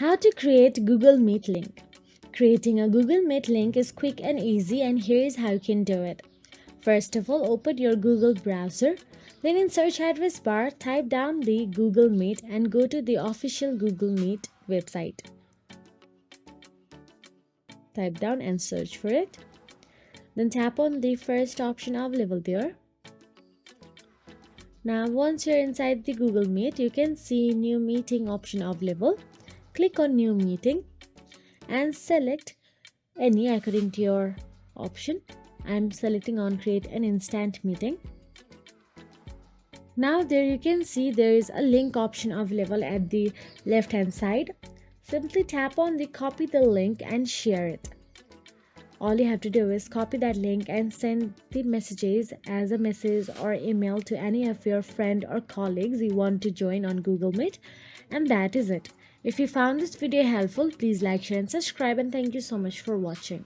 How to create Google Meet link. Creating a Google Meet link is quick and easy, and here is how you can do it. First of all, open your Google browser. Then in search address bar, type down the Google Meet and go to the official Google Meet website. Type down and search for it. Then tap on the first option available there. Now once you're inside the Google Meet, you can see new meeting option available. Click on new meeting and select any according to your option. I'm selecting on create an instant meeting. Now there you can see there is a link option available at the left hand side. Simply tap on the copy the link and share it. All you have to do is copy that link and send the messages as a message or email to any of your friend or colleagues you want to join on Google Meet, and that is it. If you found this video helpful, please like, share and subscribe, and thank you so much for watching.